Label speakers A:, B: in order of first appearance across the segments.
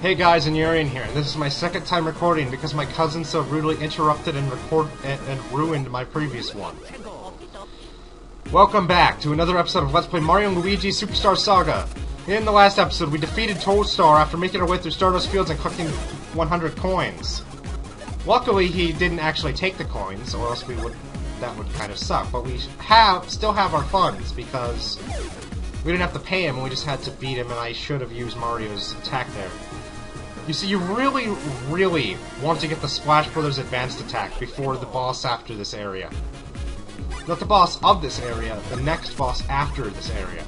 A: Hey guys, Anurian here, and this is my second time recording because my cousin so rudely interrupted and ruined my previous one. Welcome back to another episode of Let's Play Mario & Luigi Superstar Saga. In the last episode, we defeated Toadstar after making our way through Stardust Fields and collecting 100 coins. Luckily, he didn't actually take the coins, or else that would kind of suck. But we still have our funds because we didn't have to pay him, and we just had to beat him, and I should have used Mario's attack there. You see, you really, really want to get the Splash Brothers advanced attack before the boss after this area. Not the boss of this area, the next boss after this area.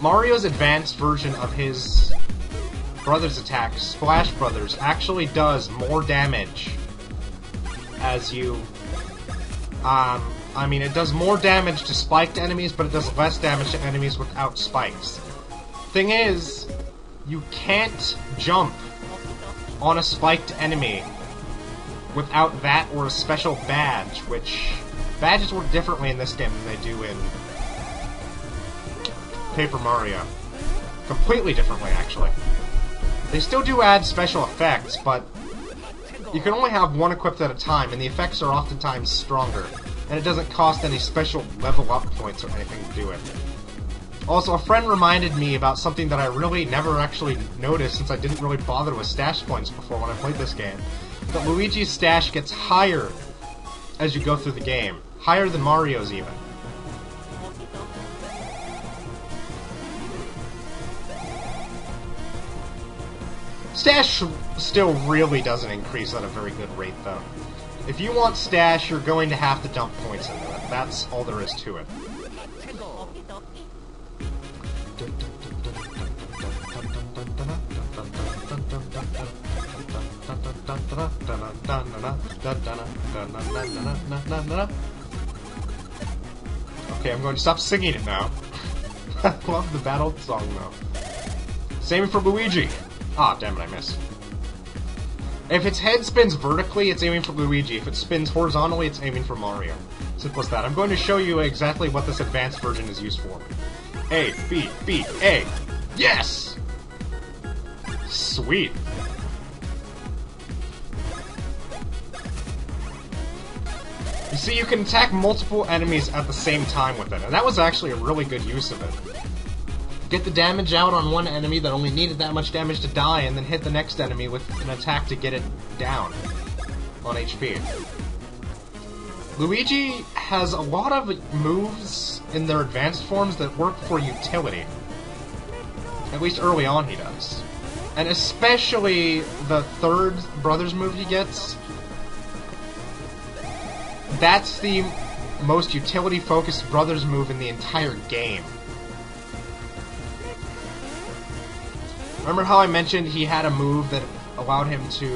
A: Mario's advanced version of his brother's attack, Splash Brothers, actually does more damage as you... it does more damage to spiked enemies, but it does less damage to enemies without spikes. Thing is, you can't jump on a spiked enemy without that or a special badge, which badges work differently in this game than they do in Paper Mario. Completely differently, actually. They still do add special effects, but you can only have one equipped at a time, and the effects are oftentimes stronger. And it doesn't cost any special level up points or anything to do it. Also, a friend reminded me about something that I really never actually noticed since I didn't really bother with stash points before when I played this game. That Luigi's stash gets higher as you go through the game. Higher than Mario's even. Stash still really doesn't increase at a very good rate though. If you want stash, you're going to have to dump points into it. That's all there is to it. Okay, I'm going to stop singing it now. I love the battle song though. Same for Luigi. Ah, damn it, I missed. If its head spins vertically, it's aiming for Luigi. If it spins horizontally, it's aiming for Mario. Simple as that. I'm going to show you exactly what this advanced version is used for. A, B, B, A. Yes! Sweet. You see, you can attack multiple enemies at the same time with it, and that was actually a really good use of it. Get the damage out on one enemy that only needed that much damage to die, and then hit the next enemy with an attack to get it down on HP. Luigi has a lot of moves in their advanced forms that work for utility. At least early on he does. And especially the third Brothers move he gets. That's the most utility-focused Brothers move in the entire game. Remember how I mentioned he had a move that allowed him to,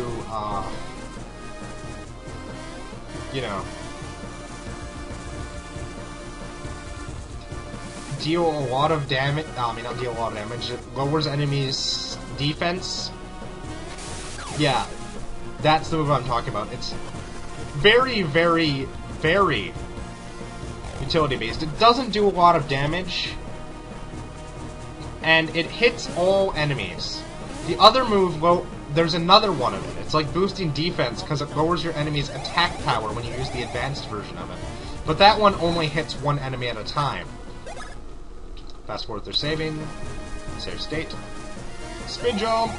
A: deal a lot of damage, not deal a lot of damage, it lowers enemies' defense? Yeah, that's the move I'm talking about. It's very, very, very utility-based. It doesn't do a lot of damage, and it hits all enemies. The other move, well, there's another one of it. It's like boosting defense because it lowers your enemy's attack power when you use the advanced version of it. But that one only hits one enemy at a time. Fast forward through saving. Save state. Spin jump!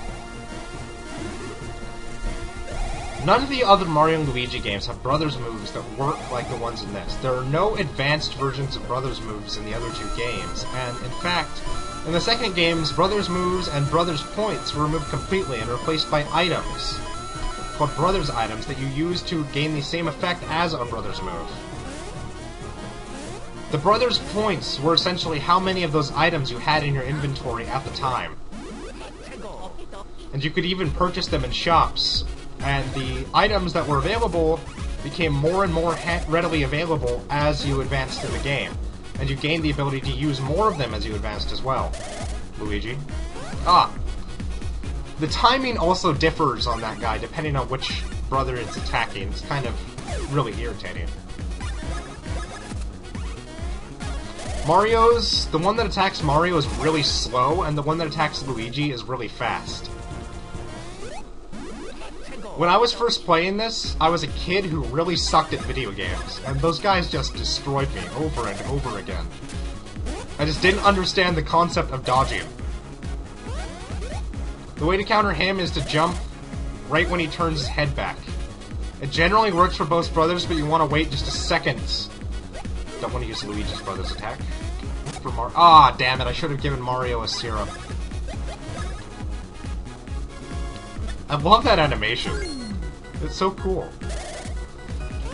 A: None of the other Mario & Luigi games have Brothers moves that work like the ones in this. There are no advanced versions of Brothers moves in the other two games, and in fact, in the second game's Brothers moves and Brothers points were removed completely and replaced by items, called Brothers items, that you use to gain the same effect as a Brothers move. The Brothers points were essentially how many of those items you had in your inventory at the time. And you could even purchase them in shops, and the items that were available became more and more readily available as you advanced in the game. And you gained the ability to use more of them as you advanced as well. Luigi. Ah! The timing also differs on that guy depending on which brother it's attacking. It's kind of really irritating. The one that attacks Mario is really slow, and the one that attacks Luigi is really fast. When I was first playing this, I was a kid who really sucked at video games, and those guys just destroyed me over and over again. I just didn't understand the concept of dodging. The way to counter him is to jump right when he turns his head back. It generally works for both brothers, but you want to wait just a second. Don't want to use Luigi's brother's attack. Ah, damn it, I should have given Mario a syrup. I love that animation. It's so cool.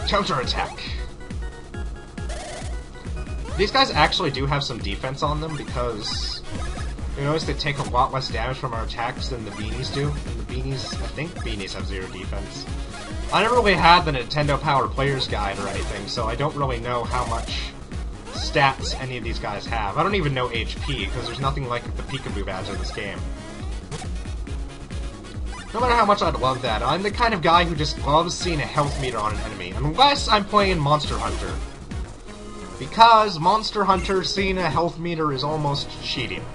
A: Counter attack. These guys actually do have some defense on them because you notice they take a lot less damage from our attacks than the beanies do. And the beanies, I think beanies have 0 defense. I never really had the Nintendo Power Player's Guide or anything, so I don't really know how much stats any of these guys have. I don't even know HP, because there's nothing like the Peekaboo badge in this game. No matter how much I'd love that, I'm the kind of guy who just loves seeing a health meter on an enemy, unless I'm playing Monster Hunter. Because Monster Hunter seeing a health meter is almost cheating.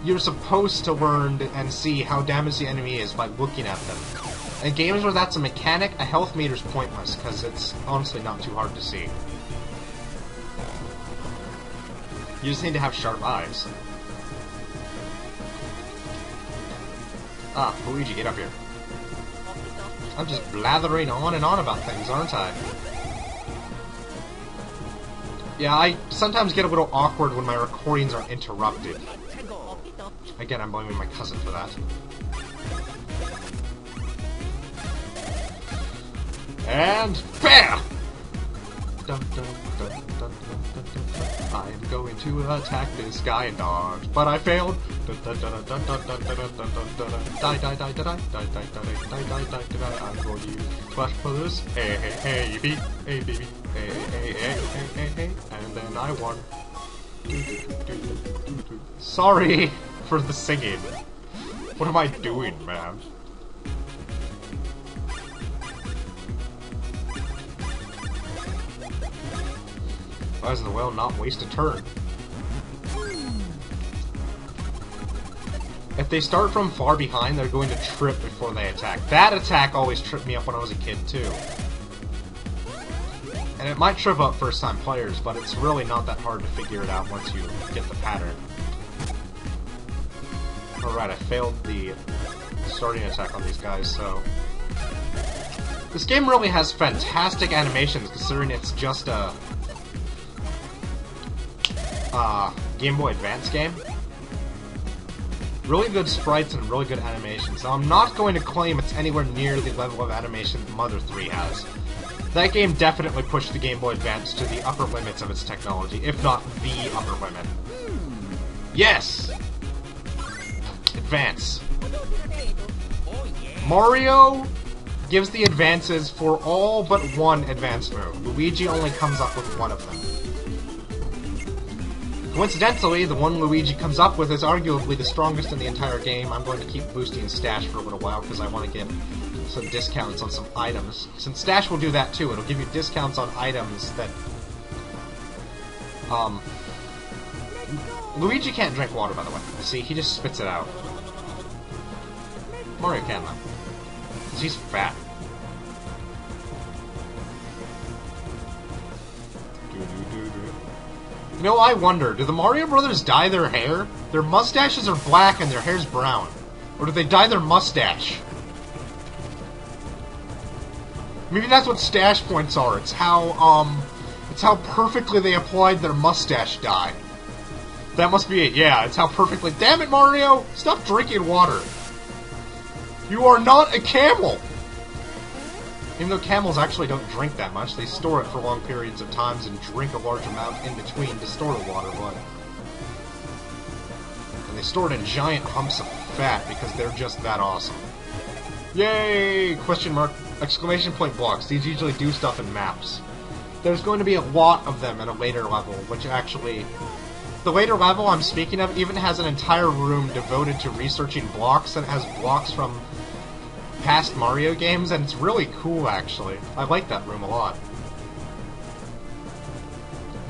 A: You're supposed to learn and see how damaged the enemy is by looking at them. In games where that's a mechanic, a health meter's pointless, because it's honestly not too hard to see. You just need to have sharp eyes. Ah, Luigi, get up here. I'm just blathering on and on about things, aren't I? Yeah, I sometimes get a little awkward when my recordings are interrupted. Again, I'm blaming my cousin for that. And BAM! Dun, dun, dun, dun, dun, dun, dun. I am going to attack this guy and dodge, but I failed. Dun, dun, dun, dun, dun, dun, dun, dun, dun, dun, dun. Die, die, die, die, die, die, die, die, die, die, die. I'm going to use Splash Brothers. Hey, hey, hey, baby, hey, baby, hey, hey, hey, hey, hey, hey, and then I won. Sorry for the singing. What am I doing, man? Why does the whale not waste a turn? If they start from far behind, they're going to trip before they attack. That attack always tripped me up when I was a kid, too. And it might trip up first-time players, but it's really not that hard to figure it out once you get the pattern. Alright, I failed the starting attack on these guys, so... This game really has fantastic animations, considering it's just a... Game Boy Advance game. Really good sprites and really good animations. Now, I'm not going to claim it's anywhere near the level of animation Mother 3 has. That game definitely pushed the Game Boy Advance to the upper limits of its technology, if not the upper limit. Yes! Advance. Mario gives the advances for all but one advanced move. Luigi only comes up with one of them. Coincidentally, the one Luigi comes up with is arguably the strongest in the entire game. I'm going to keep boosting Stash for a little while because I want to get some discounts on some items. Since Stash will do that too, it'll give you discounts on items that... Luigi can't drink water, by the way. See, he just spits it out. Mario can, though. Because he's fat. You know, I wonder, do the Mario Brothers dye their hair? Their mustaches are black and their hair's brown. Or do they dye their mustache? Maybe that's what stash points are. It's how perfectly they applied their mustache dye. That must be it, yeah. It's how perfectly... Damn it, Mario! Stop drinking water! You are not a camel! Even though camels actually don't drink that much, they store it for long periods of times and drink a large amount in between to store the water, but... And they store it in giant humps of fat because they're just that awesome. Yay! Question mark, exclamation point blocks. These usually do stuff in maps. There's going to be a lot of them at a later level, which actually... The later level I'm speaking of even has an entire room devoted to researching blocks, and it has blocks from past Mario games, and it's really cool, actually. I like that room a lot.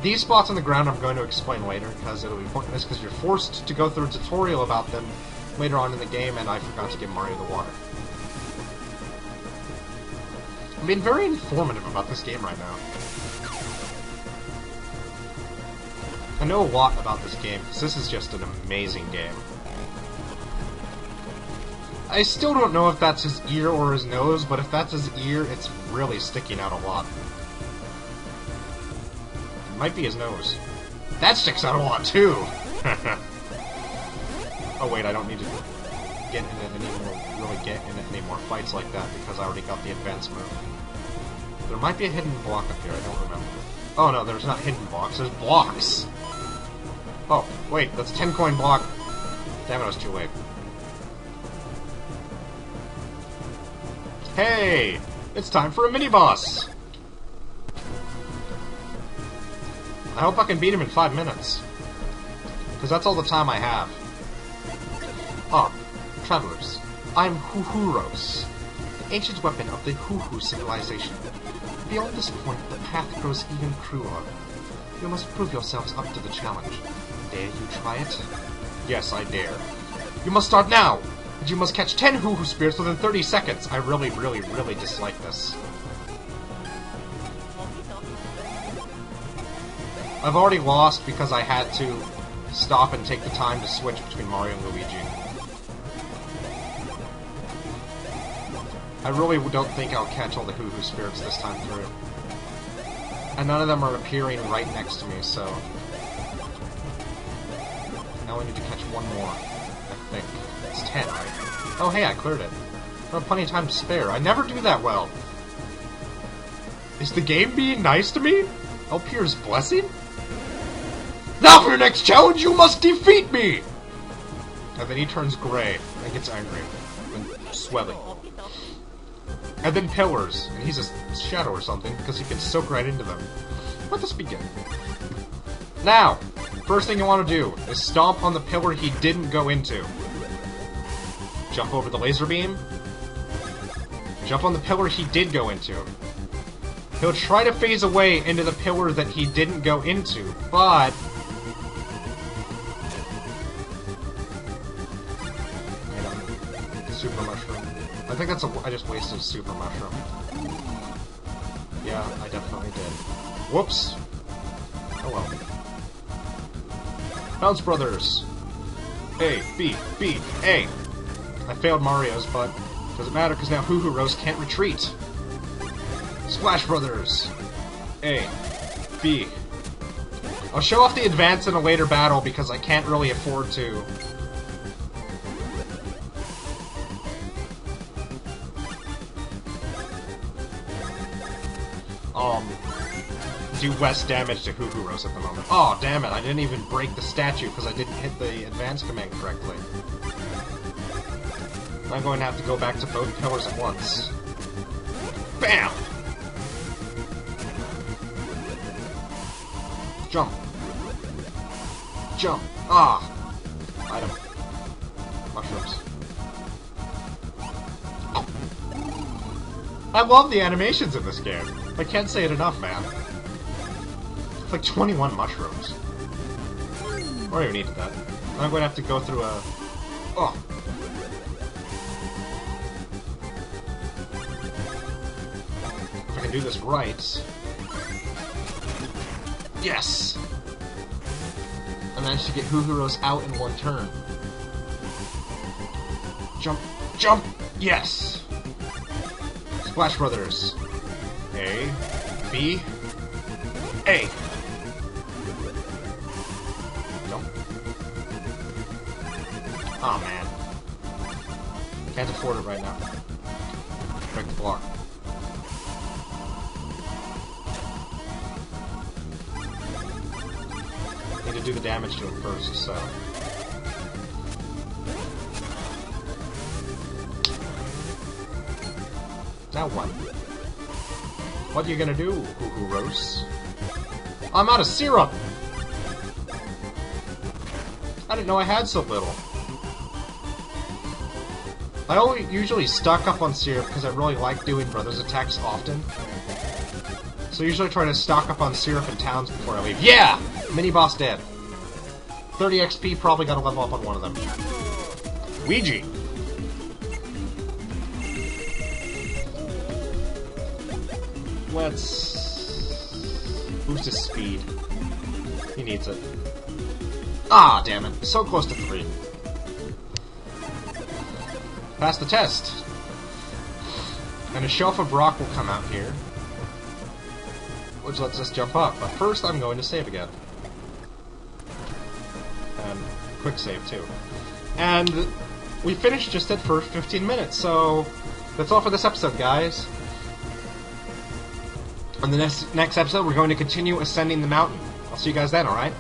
A: These spots on the ground I'm going to explain later, because it'll be important because you're forced to go through a tutorial about them later on in the game, and I forgot to give Mario the water. I'm being very informative about this game right now. I know a lot about this game, because this is just an amazing game. I still don't know if that's his ear or his nose, but if that's his ear, it's really sticking out a lot. It might be his nose. That sticks out a lot, too! Oh wait, I don't need to get into any more fights like that, because I already got the advanced move. There might be a hidden block up here, I don't remember. Oh no, there's not hidden blocks, there's blocks! Oh, wait, that's a 10-coin block. Damn it, I was too late. Hey! It's time for a mini-boss! I hope I can beat him in 5 minutes. Because that's all the time I have. Ah, travelers. I'm Huhuros, the ancient weapon of the Huhu civilization. Beyond this point, the path grows even crueler. You must prove yourselves up to the challenge. Dare you try it? Yes, I dare. You must start now! And you must catch 10 Huhu spirits within 30 seconds! I really dislike this. I've already lost because I had to stop and take the time to switch between Mario and Luigi. I really don't think I'll catch all the Huhu spirits this time through. And none of them are appearing right next to me, so... Now I need to catch one more, I think. It's 10, right? Oh hey, I cleared it. I have plenty of time to spare. I never do that well. Is the game being nice to me? Elpier's blessing? Now for your next challenge, you must defeat me! And then he turns gray and gets angry. And swelling. And then pillars, and he's a shadow or something, because he can soak right into them. Let us begin. Now, first thing you want to do is stomp on the pillar he didn't go into. Jump over the laser beam. Jump on the pillar he did go into. He'll try to phase away into the pillar that he didn't go into, but... Super mushroom. I think that's I just wasted a super mushroom. Yeah, I definitely did. Whoops! Oh well. Bounce Brothers! A, B, B, A! I failed Mario's, but doesn't matter because now Huhuros can't retreat. Splash Brothers! A, B. I'll show off the advance in a later battle because I can't really afford to. Do less damage to Huhuros at the moment. Oh, damn it, I didn't even break the statue because I didn't hit the advance command correctly. I'm going to have to go back to both pillars at once. Bam! Jump. Jump. Ah! Item. Mushrooms. I love the animations in this game. I can't say it enough, man. It's like 21 mushrooms. I don't even need that. I'm going to have to go through a... Oh! If I can do this right... Yes! I managed to get Huhuros out in one turn. Jump! Jump! Yes! Splash Brothers. A. B. A. Jump. Aw, man. Can't afford it right now. Break the block. Need to do the damage to him first, so... Now what? What are you gonna do, Huhuros? I'm out of syrup! I didn't know I had so little. I only usually stock up on syrup because I really like doing brothers attacks often. So usually try to stock up on syrup in towns before I leave. Yeah! Mini-boss dead. 30 XP, probably gotta level up on one of them. Luigi! Let's boost his speed. He needs it. Ah, damn it. So close to 3. Pass the test. And a shelf of rock will come out here, which lets us jump up. But first, I'm going to save again. And quick save, too. And we finished just at first 15 minutes, so that's all for this episode, guys. On the next episode, we're going to continue ascending the mountain. I'll see you guys then, alright?